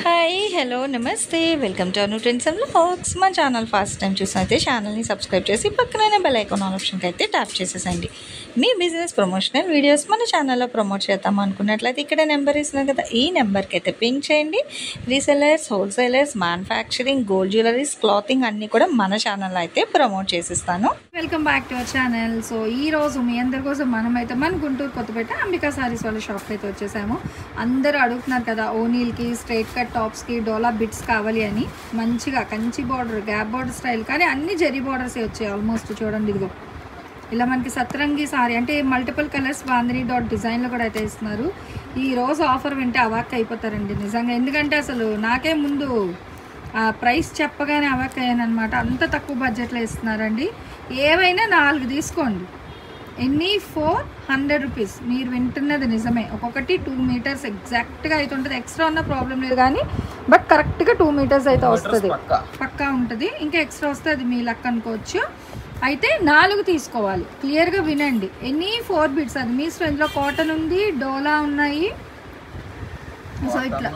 Hi hello నమస్తే welcome to Anu trends and vlogs. మా channel first time చూసినైతే ఛానల్ని subscribe చేసి పక్కనైన బెల్ ఐకాన్ ఆప్షన్కి అయితే ట్యాప్ చేసేసండి. మీ బిజినెస్ ప్రమోషనల్ వీడియోస్ మన ఛానల్లో ప్రమోట్ చేద్దాం అనుకున్నట్లయితే ఇక్కడ నెంబర్ ఇస్తున్నాను కదా, ఈ నెంబర్కి అయితే పింక్ చేయండి. Resellers, wholesalers, manufacturing, gold jewelleries, clothing అన్నీ కూడా మన ఛానల్లో అయితే ప్రమోట్ చేసిస్తాను. Welcome back to our channel. So ఈ రోజు మీ అందరి కోసం మనమైతే మన గుంటూరు కొత్తపేట అంబికా సారీస్ వాళ్ళ షాప్కి అయితే వచ్చేసాము. అందరూ అడుగుతున్నారు కదా ఓనీల్కి, స్ట్రైట్ కట్ టాప్స్కి డోలా బిట్స్ కావాలి అని. మంచిగా Kanchi border, gap border style, కానీ అన్ని జరీ బార్డర్సే వచ్చాయి ఆల్మోస్ట్. చూడండి ఇదిగో ఇలా మనకి సత్రంగి సారీ అంటే మల్టిపుల్ కలర్స్ బాందిని డాట్ డిజైన్లో కూడా అయితే ఇస్తున్నారు. ఈ రోజు ఆఫర్ వింటే అవాక్ అయిపోతారండి నిజంగా. ఎందుకంటే అసలు నాకే ముందు ఆ ప్రైస్ చెప్పగానే అవాక్ అయ్యాను అనమాట. అంత తక్కువ బడ్జెట్లో ఇస్తున్నారండి. ఏవైనా 4 తీసుకోండి. ఎన్ని 400 రూపీస్. మీరు వింటున్నది నిజమే. ఒక్కొక్కటి 2 మీటర్స్ ఎగ్జాక్ట్గా అయితే ఉంటుంది. ఎక్స్ట్రా ఉన్న ప్రాబ్లం లేదు కానీ బట్ కరెక్ట్గా 2 మీటర్స్ అయితే వస్తుంది, పక్కా ఉంటుంది. ఇంకా ఎక్స్ట్రా వస్తే అది మీ లక్ అనుకోవచ్చు. అయితే 4 తీసుకోవాలి. క్లియర్గా వినండి. ఎన్ని 4 బిట్స్, అది మీ స్ట్రెంత్లో కాటన్ ఉంది, డోలా ఉన్నాయి. సో ఇట్లా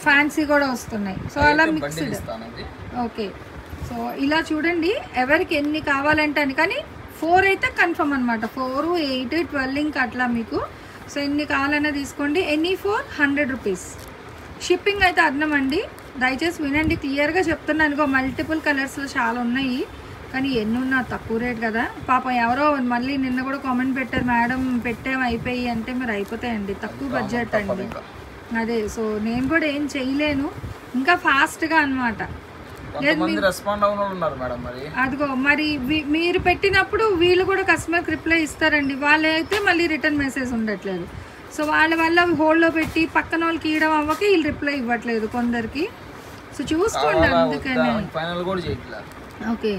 ఫ్యాన్సీ కూడా వస్తున్నాయి. సో అలా మిక్స్డ్. ఓకే, సో ఇలా చూడండి ఎవరికి ఎన్ని కావాలంటే అని. కానీ 4 అయితే కన్ఫర్మ్ అనమాట. 4, 8, 12 ఇంకా అట్లా మీకు. సో ఎన్ని కావాలన్నా తీసుకోండి. ఎన్ని 400 రూపీస్. షిప్పింగ్ అయితే అర్థం అండి. దయచేసి వినండి, క్లియర్గా చెప్తున్నాను. అనుకో మల్టిపుల్ కలర్స్లో చాలా ఉన్నాయి, కానీ ఎన్ని ఉన్నా తక్కువ రేట్ కదా. పాపం ఎవరో మళ్ళీ నిన్న కూడా కామెంట్ పెట్టారు, మేడం పెట్టేం అయిపోయి అంటే. మీరు అయిపోతాయండి, తక్కువ బడ్జెట్ అండి. అదే, సో నేను కూడా ఏం చేయలేను, ఇంకా ఫాస్ట్గా అనమాట. అదిగో మరి మీరు పెట్టినప్పుడు వీళ్ళు కూడా కస్టమర్కి రిప్లై ఇస్తారండి. వాళ్ళైతే మళ్ళీ రిటర్న్ మెసేజ్ ఉండట్లేదు. సో వాళ్ళ వల్ల హోల్డ్లో పెట్టి పక్కన వాళ్ళకి ఇవ్వడం అవ్వక వీళ్ళు రిప్లై ఇవ్వట్లేదు కొందరికి. సో చూసుకోండి, అందుకనే. ఓకే,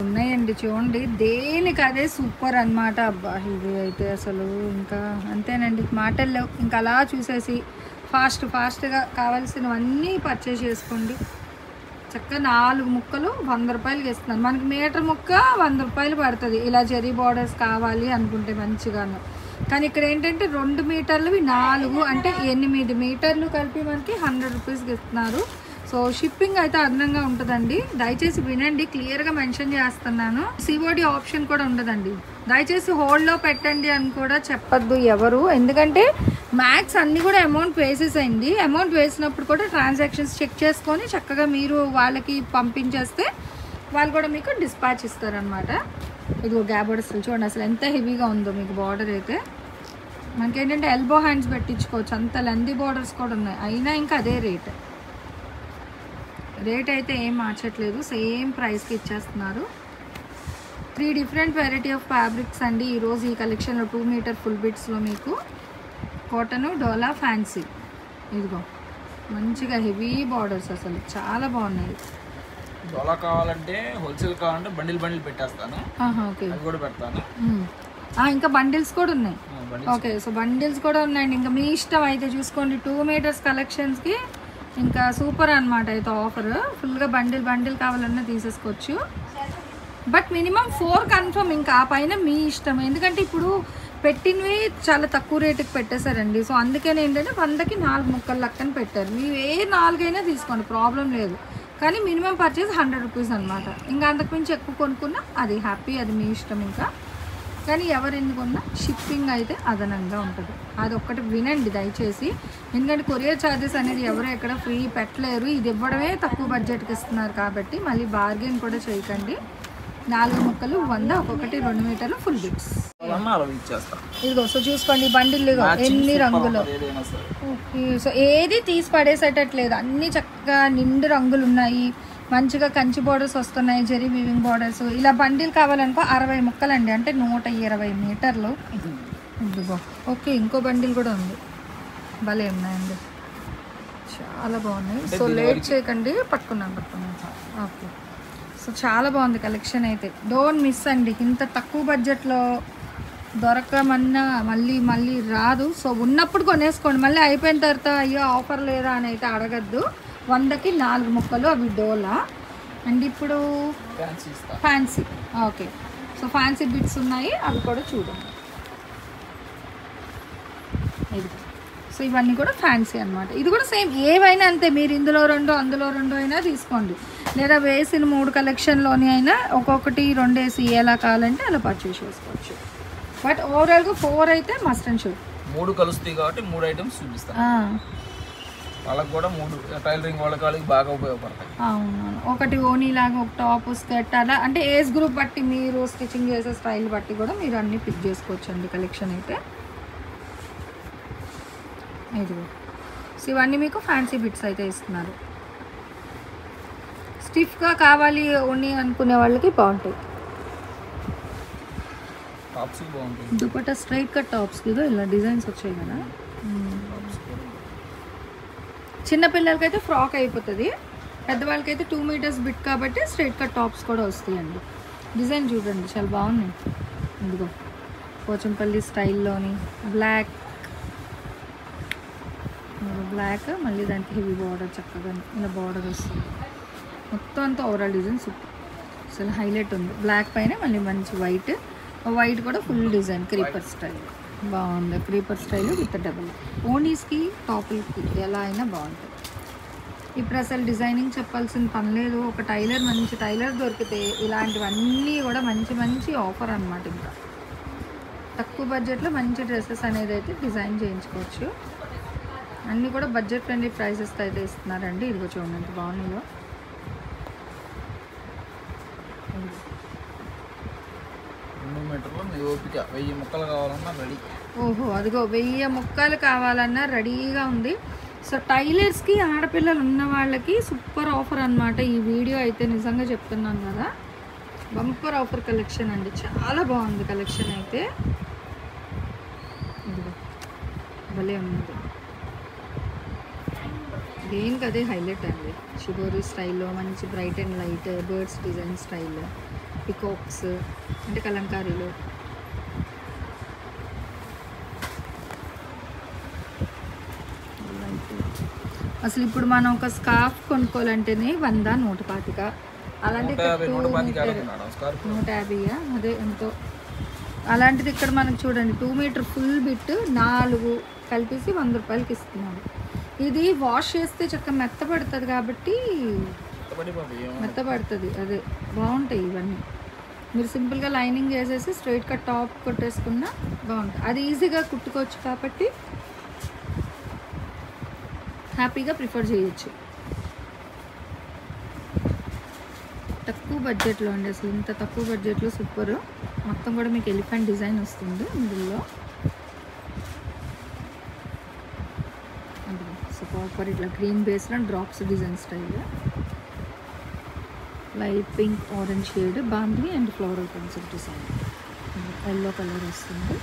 ఉన్నాయండి చూడండి, దేనికి అదే సూపర్ అనమాట. అబ్బా ఇది అయితే అసలు ఇంకా అంతేనండి, మాటలు లేవు. ఇంకా అలా చూసేసి ఫాస్ట్గా కావాల్సినవన్నీ పర్చేస్ చేసుకోండి. చక్కగా 4 ముక్కలు 100 రూపాయలకి ఇస్తున్నాను. మనకి మీటర్ ముక్క 100 రూపాయలు పడుతుంది ఇలా జరీ బార్డర్స్ కావాలి అనుకుంటే మంచిగాను. కానీ ఇక్కడ ఏంటంటే 2 మీటర్లవి 4 అంటే 8 మీటర్లు కలిపి మనకి 100 రూపీస్కి ఇస్తున్నారు. సో షిప్పింగ్ అయితే అదనంగా ఉంటుందండి. దయచేసి వినండి, క్లియర్గా మెన్షన్ చేస్తున్నాను. సిఓడి ఆప్షన్ కూడా ఉండదండి. దయచేసి హోల్డ్లో పెట్టండి అని కూడా చెప్పద్దు ఎవరు, ఎందుకంటే మ్యాక్స్ అన్నీ కూడా అమౌంట్ వేసేసేయండి. అమౌంట్ వేసినప్పుడు కూడా ట్రాన్సాక్షన్స్ చెక్ చేసుకొని చక్కగా మీరు వాళ్ళకి పంపించేస్తే వాళ్ళు కూడా మీకు డిస్పాచ్ ఇస్తారనమాట. ఇదిగో గ్యాప్ బార్డర్స్ చూడండి అసలు ఎంత హెవీగా ఉందో మీకు. బార్డర్ అయితే మనకి ఏంటంటే ఎల్బో హ్యాండ్స్ పెట్టించుకోవచ్చు, అంత లెందీ బార్డర్స్ కూడా ఉన్నాయి. అయినా ఇంకా అదే రేట్ అయితే ఏం మార్చట్లేదు, సేమ్ ప్రైస్కి ఇచ్చేస్తున్నారు. 3 డిఫరెంట్ వెరైటీ ఆఫ్ ఫ్యాబ్రిక్స్ అండి ఈరోజు ఈ కలెక్షన్లో. 2 మీటర్ ఫుల్ బిట్స్లో మీకు కాటన్, డోలా, ఫ్యాన్సీ. ఇదిగో మంచిగా హెవీ బార్డర్స్ అసలు చాలా బాగున్నాయి. డోలా కావాలంటే హోల్సేల్ కావాలంటే బండిల్ పెట్టేస్తాను. ఓకే, అది కూడా పెడతాను. ఇంకా బండిల్స్ కూడా ఉన్నాయి. ఓకే, సో బండిల్స్ కూడా ఉన్నాయండి. ఇంకా మీ ఇష్టం అయితే చూసుకోండి. 2 మీటర్స్ కలెక్షన్స్కి ఇంకా సూపర్ అనమాట. అయితే ఆఫర్ ఫుల్గా బండిల్ కావాలన్నా తీసేసుకోవచ్చు. But minimum 4 confirm. ఇంకా ఆ పైన మీ ఇష్టం, ఎందుకంటే ఇప్పుడు పెట్టినవి చాలా తక్కువ రేటుకి పెట్టేశారండి. సో అందుకని ఏంటంటే 100కి 4 ముక్కలు లెక్కన పెట్టారు. మీరు ఏ 4 అయినా తీసుకోండి, ప్రాబ్లం లేదు. కానీ మినిమం పర్చేస్ 100 రూపీస్ అనమాట. ఇంకా అంతకుమించి ఎక్కువ కొనుక్కున్నా అది హ్యాపీ, అది మీ ఇష్టం. ఇంకా కానీ ఎవరు ఎందుకున్నా షిప్పింగ్ అయితే అదనంగా ఉంటుంది. అది ఒక్కటి వినండి దయచేసి, ఎందుకంటే కొరియర్ ఛార్జెస్ అనేది ఎవరు ఎక్కడ ఫ్రీ పెట్టలేరు. ఇది ఇవ్వడమే తక్కువ బడ్జెట్కి ఇస్తున్నారు కాబట్టి మళ్ళీ బార్గెన్ కూడా చేయకండి. 4 ముక్కలు 100, ఒక్కొక్కటి 2 మీటర్లు ఫుల్ బిట్స్. ఇదిగో సో చూసుకోండి బండిల్ ఎన్ని రంగులు. ఓకే, సో ఏది తీసి పడేసేటట్లేదు, అన్ని చక్కగా నిండు రంగులు ఉన్నాయి. మంచిగా కంచి బార్డర్స్ వస్తున్నాయి, జరీ వీవింగ్ బార్డర్స్. ఇలా బండిల్ కావాలనుకో 60 ముక్కలండి, అంటే 120 మీటర్లు. ఇదిగో ఓకే, ఇంకో బండిల్ కూడా ఉంది, భలే ఉన్నాయండి, చాలా బాగున్నాయి. సో లేట్ చేయకండి, పట్టుకున్నాను. ఓకే, సో చాలా బాగుంది కలెక్షన్ అయితే. డోంట్ మిస్ అండి. ఇంత తక్కువ బడ్జెట్లో దొరకమన్నా మళ్ళీ రాదు. సో ఉన్నప్పుడు కొనేసుకోండి, మళ్ళీ అయిపోయిన తర్వాత అయ్యో ఆఫర్ లేదా అని అయితే అడగద్దు. 100కి 4 ముక్కలు అవి డోలా. అండ్ ఇప్పుడు fancy. Okay, so fancy bits ఉన్నాయి, అవి కూడా చూడండి. ఇది సో ఇవన్నీ కూడా ఫ్యాన్సీ అనమాట. ఇది కూడా సేమ్, ఏవైనా అంతే, మీరు ఇందులో 2 అందులో 2 అయినా తీసుకోండి, లేదా వేసిన 3 కలెక్షన్లోని అయినా ఒక్కొక్కటి 2 వేసి ఎలా కావాలంటే అలా పర్చేస్ చేసుకోవచ్చు. బట్ ఓవరాల్గా 4 అయితే మస్ట్ అండ్ షుడ్. 3 కలుస్తాయి కాబట్టి 3 ఐటమ్స్ చూపిస్తాను. వాళ్ళకి కూడా 3 టైలరింగ్ వాళ్ళకి బాగా ఉపయోగపడతాయి. అవునవును. ఒకటి ఓనీ లాగా, ఒక టాప్ స్కర్ట్ అలా, అంటే ఏజ్ గ్రూప్ బట్టి మీరు స్టిచ్చింగ్ చేసే స్టైల్ బట్టి కూడా మీరు అన్నీ పిక్ చేసుకోవచ్చు అండి కలెక్షన్ అయితే. ఇదిగో సో ఇవన్నీ మీకు ఫ్యాన్సీ బిట్స్ అయితే ఇస్తున్నారు. స్టిఫ్గా కావాలి ఓనీ అనుకునే వాళ్ళకి బాగుంటాయి. టాప్స్ బాగుంటాయి. దుపట్టా స్ట్రైట్ కట్ టాప్స్కి ఇలా డిజైన్స్ వచ్చాయి కదా. చిన్నపిల్లలకైతే ఫ్రాక్ అయిపోతుంది, పెద్దవాళ్ళకైతే 2 మీటర్స్ బిట్ కాబట్టి స్ట్రైట్ కట్ టాప్స్ కూడా వస్తాయండి. డిజైన్ చూడండి చాలా బాగున్నాయి. ఇదిగో పోచంపల్లి స్టైల్లోని బ్లాక్ మళ్ళీ దానికి హెవీ బార్డర్, చక్కగా ఇలా బార్డర్ వస్తుంది. మొత్తం అంతా ఓవరాల్ డిజైన్ సూపర్, అసలు హైలైట్ ఉంది. బ్లాక్ పైన మళ్ళీ మంచి వైట్ కూడా ఫుల్ డిజైన్ క్రీపర్ స్టైల్ బాగుంది. క్రీపర్ స్టైల్ విత్ డబుల్ ఓనీస్కి టాపులకి ఎలా అయినా బాగుంటుంది. ఇప్పుడు అసలు డిజైనింగ్ చెప్పాల్సిన పని లేదు. ఒక టైలర్, మంచి టైలర్ దొరికితే ఇలాంటివన్నీ కూడా మంచి ఆఫర్ అనమాట. ఇంకా తక్కువ బడ్జెట్లో మంచి డ్రెస్సెస్ అనేది అయితే డిజైన్ చేయించుకోవచ్చు. అన్నీ కూడా బడ్జెట్ ఫ్రెండ్లీ ప్రైసెస్తో అయితే ఇస్తున్నారండి. ఇదిగో చూడండి ఎంత బాగున్నాయో. ఓహో అదిగో 1000 ముక్కలు కావాలన్నా రెడీగా ఉంది. సో టైలర్స్కి, ఆడపిల్లలు ఉన్న వాళ్ళకి సూపర్ ఆఫర్ అనమాట. ఈ వీడియో అయితే నిజంగా చెప్తున్నాను కదా, బంపర్ ఆఫర్ కలెక్షన్ అండి. చాలా బాగుంది కలెక్షన్ అయితే. ఇదిగో భలే ఉంది, దేనికి అదే హైలైట్ అండి. షిబోరి స్టైల్లో మంచి bright and light birds design style, peacocks అంటే కలంకారీలో. అసలు ఇప్పుడు మనం ఒక స్కార్ఫ్ కొనుక్కోవాలంటేనే 100, 125, అలాంటిది 150, అదే ఎంతో. అలాంటిది ఇక్కడ మనకు చూడండి 2 మీటర్ ఫుల్ బిట్ 4 కలిపేసి 100 రూపాయలకి ఇస్తున్నాడు. ఇది వాష్ చేస్తే చక్కగా మెత్తపడుతుంది కాబట్టి మెత్తపడుతుంది. అదే బాగుంటాయి ఇవన్నీ. మీరు సింపుల్గా లైనింగ్ చేసేసి స్ట్రైట్ కట్ టాప్ కొట్టేసుకున్నా బాగుంటుంది. అది ఈజీగా కుట్టుకోవచ్చు కాబట్టి హ్యాపీగా ప్రిఫర్ చేయొచ్చు. తక్కువ బడ్జెట్లో అండి, అసలు ఇంత తక్కువ బడ్జెట్లో సూపర్. మొత్తం కూడా మీకు ఎలిఫెంట్ డిజైన్ వస్తుంది మిడిల్లో. సో ప్రాపర్ ఇట్లా గ్రీన్ బేస్లో drops design style, light pink orange shade, Bambi and floral concept design. Yellow colour వస్తుంది,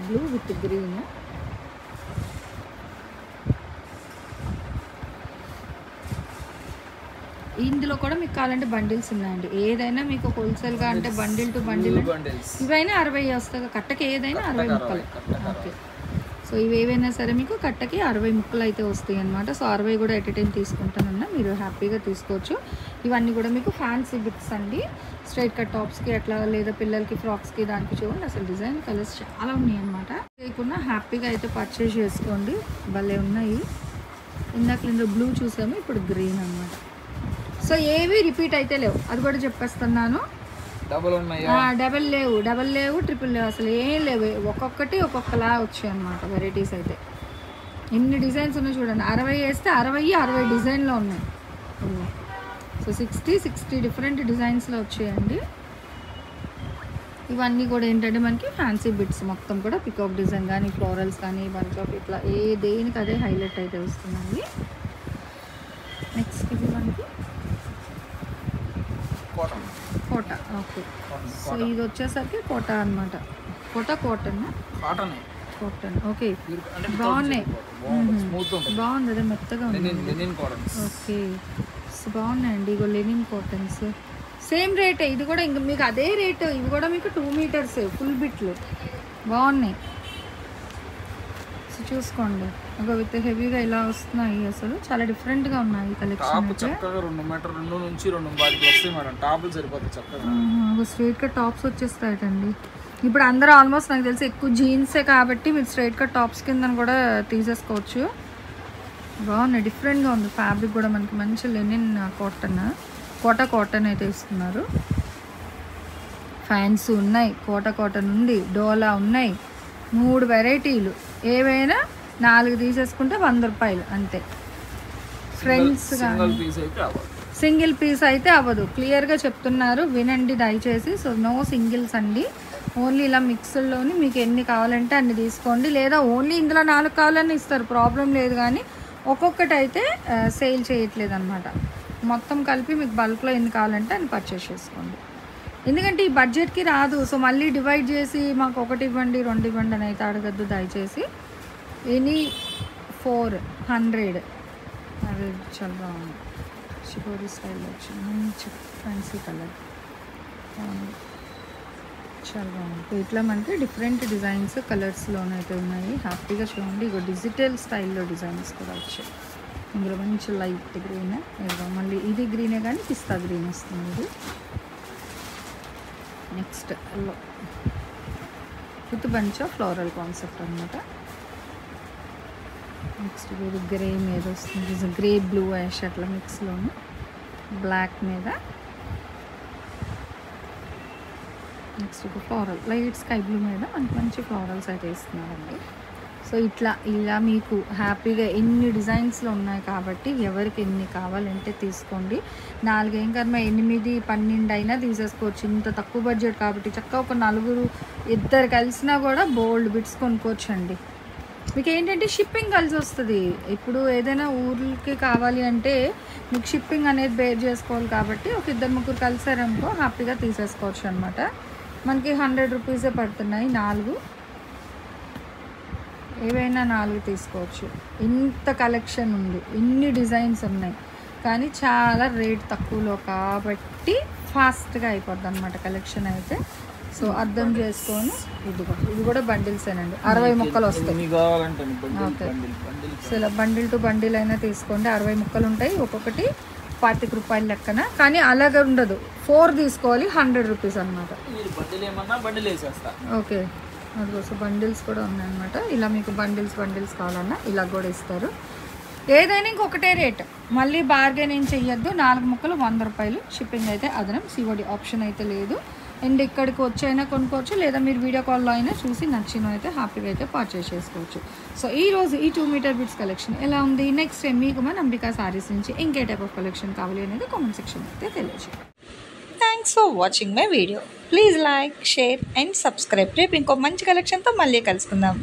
బ్లూ విత్ గ్రీన్. ఇందులో కూడా మీకు కావాలంటే బండిల్స్ ఉన్నాయండి. ఏదైనా మీకు హోల్సేల్గా అంటే బండిల్ టు బండిల్ ఇవైనా 60 వస్తాయి కట్టకి, ఏదైనా 60 ముక్కలు. ఓకే, సో ఇవి ఏవైనా సరే మీకు కట్టకి 60 ముక్కలు అయితే వస్తాయి అన్నమాట. సో 60 కూడా ఎట్ ఎ టైం తీసుకుంటానన్నా మీరు హ్యాపీగా తీసుకోవచ్చు. ఇవన్నీ కూడా మీకు ఫ్యాన్సీ బిట్స్ అండి. స్ట్రైట్ కట్ టాప్స్కి అట్లా, లేదా పిల్లలకి ఫ్రాక్స్కి దానికి చూడండి అసలు డిజైన్ కలర్స్ చాలా ఉన్నాయి అన్నమాట. లేకుండా హ్యాపీగా అయితే పర్చేస్ చేసుకోండి, భలే ఉన్నాయి. ఇందాక ఇందులో బ్లూ చూసాము, ఇప్పుడు గ్రీన్ అన్నమాట. సో ఏవి రిపీట్ అయితే లేవు, అది కూడా చెప్పేస్తున్నాను. డబల్ లేవు, ట్రిపుల్ లేవు, అసలు ఏం లేవు. ఒక్కొక్కటి ఒక్కొక్కలా వచ్చాయి అన్నమాట వెరైటీస్ అయితే. ఎన్ని డిజైన్స్ ఉన్నాయి చూడండి. 60 వేస్తే 60 డిజైన్లో ఉన్నాయి. సో 60 డిఫరెంట్ డిజైన్స్లో వచ్చాయండి. ఇవన్నీ కూడా ఏంటంటే మనకి ఫ్యాన్సీ బిట్స్ మొత్తం కూడా పికాక్ డిజైన్ కానీ, ఫ్లోరల్స్ కానీ, బంచ్ ఆఫ్ ఇట్లా దేనికి అదే హైలైట్ అయితే వస్తుందండి. నెక్స్ట్ ఇది మనకి కోటా. ఓకే, సో ఇది వచ్చేసరికి కోటా అనమాట. కాటన్. ఓకే, బాగున్నాయి, బాగుంది, అదే మెత్తగా ఉంది. ఓకే, సో బాగున్నాయండి. ఇగో లెనిన్ కాటన్స్ సేమ్ రేటే. ఇది కూడా ఇంకా మీకు అదే రేటు. ఇవి కూడా మీకు 2 మీటర్స్ ఫుల్ బిట్లు బాగున్నాయి. సో చూసుకోండి, ఒక విత్ హెవీగా ఇలా వస్తున్నాయి. అసలు చాలా డిఫరెంట్గా ఉన్నాయి కలెక్షన్. స్ట్రైట్ గా టాప్స్ వచ్చేస్తాయండి. ఇప్పుడు అందరూ ఆల్మోస్ట్ నాకు తెలిసి ఎక్కువ జీన్సే కాబట్టి మీరు స్ట్రైట్ కట్ టాప్స్ కింద కూడా తీసేసుకోవచ్చు. బాగున్నాయి, డిఫరెంట్గా ఉంది. ఫ్యాబ్రిక్ కూడా మనకి మంచి లెనిన్ కాటన్ అయితే ఇస్తున్నారు. ఫ్యాన్స్ ఉన్నాయి, కాటన్ ఉంది, డోలా ఉన్నాయి, 3 వెరైటీలు. ఏవైనా 4 తీసేసుకుంటే 100 రూపాయలు అంతే. ఫ్రెండ్స్ సింగిల్ పీస్ అయితే అవ్వదు, క్లియర్గా చెప్తున్నారు, వినండి దయచేసి. సో నో సింగిల్స్ అండి, ఓన్లీ ఇలా మిక్స్డ్లోని మీకు ఎన్ని కావాలంటే అన్ని తీసుకోండి. లేదా ఓన్లీ ఇందులో 4 కావాలని ఇస్తారు, ప్రాబ్లం లేదు. కానీ ఒక్కొక్కటి అయితే సేల్ చేయట్లేదు అనమాట. మొత్తం కలిపి మీకు బల్క్లో ఎన్ని కావాలంటే అన్ని పర్చేస్ చేసుకోండి. ఎందుకంటే ఈ బడ్జెట్కి రాదు. సో మళ్ళీ డివైడ్ చేసి మాకు 1 ఇవ్వండి 2 ఇవ్వండి అని అయితే అడగద్దు దయచేసి. ఎనీ 400 అది చాలా బాగుంది. షిబోరి స్టైల్ వచ్చింది, మంచి ఫ్యాన్సీ కలర్, చాలా బాగుంది. ఇట్లా మనకి డిఫరెంట్ డిజైన్స్ కలర్స్లోనైతే ఉన్నాయి. హ్యాపీగా చూడండి. ఇగో డిజిటల్ స్టైల్లో డిజైన్స్ కూడా వచ్చాయి. ఇందులో మంచి లైట్ గ్రీన్, ఏదో మళ్ళీ ఇది గ్రీనే కానీ పిస్తా గ్రీన్ వస్తుంది. ఇది next yellow with bunch of floral concept అనమాట. నెక్స్ట్ ఇది గ్రే మీద వస్తుంది, గ్రే బ్లూ యాష్ అట్లా మిక్స్లోను, బ్లాక్ మీద. నెక్స్ట్ ఒక ఫ్లోరల్ లైట్ స్కై బ్లూ మీద మనకి మంచి ఫ్లోరల్స్ అయితే ఇస్తున్నారండి. సో ఇలా మీకు హ్యాపీగా ఎన్ని డిజైన్స్లో ఉన్నాయి కాబట్టి ఎవరికి ఎన్ని కావాలంటే తీసుకోండి. 4 ఏం కర్మ 8, 12 అయినా తీసేసుకోవచ్చు. ఇంత తక్కువ బడ్జెట్ కాబట్టి చక్కగా ఒక 4 కలిసినా కూడా బోల్డ్ బిట్స్ కొనుక్కోవచ్చు అండి. మీకు ఏంటంటే షిప్పింగ్ కలిసి వస్తుంది. ఇప్పుడు ఏదైనా ఊర్లకి కావాలి అంటే మీకు షిప్పింగ్ అనేది బేర్ చేసుకోవాలి కాబట్టి ఒక 2-3 కలిసారనుకో హ్యాపీగా తీసేసుకోవచ్చు అనమాట. మనకి 100 రూపీసే పడుతున్నాయి 4, ఏవైనా 4 తీసుకోవచ్చు. ఇంత కలెక్షన్ ఉంది, ఇన్ని డిజైన్స్ ఉన్నాయి, కానీ చాలా రేట్ తక్కువలో కాబట్టి ఫాస్ట్గా అయిపోద్ది అనమాట కలెక్షన్ అయితే. సో అర్థం చేసుకొని ఇది కూడా బండిల్సేనండి, 60 ముక్కలు వస్తాయి. ఓకే, సో ఇలా బండిల్ టు బండిల్ అయినా తీసుకోండి. 60 ముక్కలు ఉంటాయి, ఒక్కొక్కటి 25 రూపాయల లెక్కన. కానీ అలాగే ఉండదు, 4 తీసుకోవాలి, 100 రూపీస్ అనమాట. ఓకే, అందుకోసం బండిల్స్ కూడా ఉన్నాయన్నమాట. ఇలా మీకు బండిల్స్ కావాలన్నా ఇలా కూడా ఇస్తారు. ఏదైనా ఇంకొకటే రేట్, మళ్ళీ బార్గెన్ ఏం చెయ్యొద్దు. 4 ముక్కలు 100 రూపాయలు, షిప్పింగ్ అయితే అదనం, సిఓడి ఆప్షన్ అయితే లేదు. అండ్ ఇక్కడికి వచ్చైనా కొనుక్కోవచ్చు, లేదా మీరు వీడియో కాల్లో అయినా చూసి నచ్చిన అయితే హ్యాపీగా అయితే పర్చేస్ చేసుకోవచ్చు. సో ఈరోజు ఈ 2 మీటర్ బిట్స్ కలెక్షన్ ఎలా ఉంది, నెక్స్ట్ టైం మీకు మన అంబికా సారీస్ నుంచి ఇంకే టైప్ ఆఫ్ కలెక్షన్ కావాలి అనేది కామెంట్ సెక్షన్ అయితే తెలియజేయండి. Thanks for watching my video. Please like, share and subscribe. రేపు ఇంకో మంచి కలెక్షన్తో మళ్ళీ కలుసుకుందాం.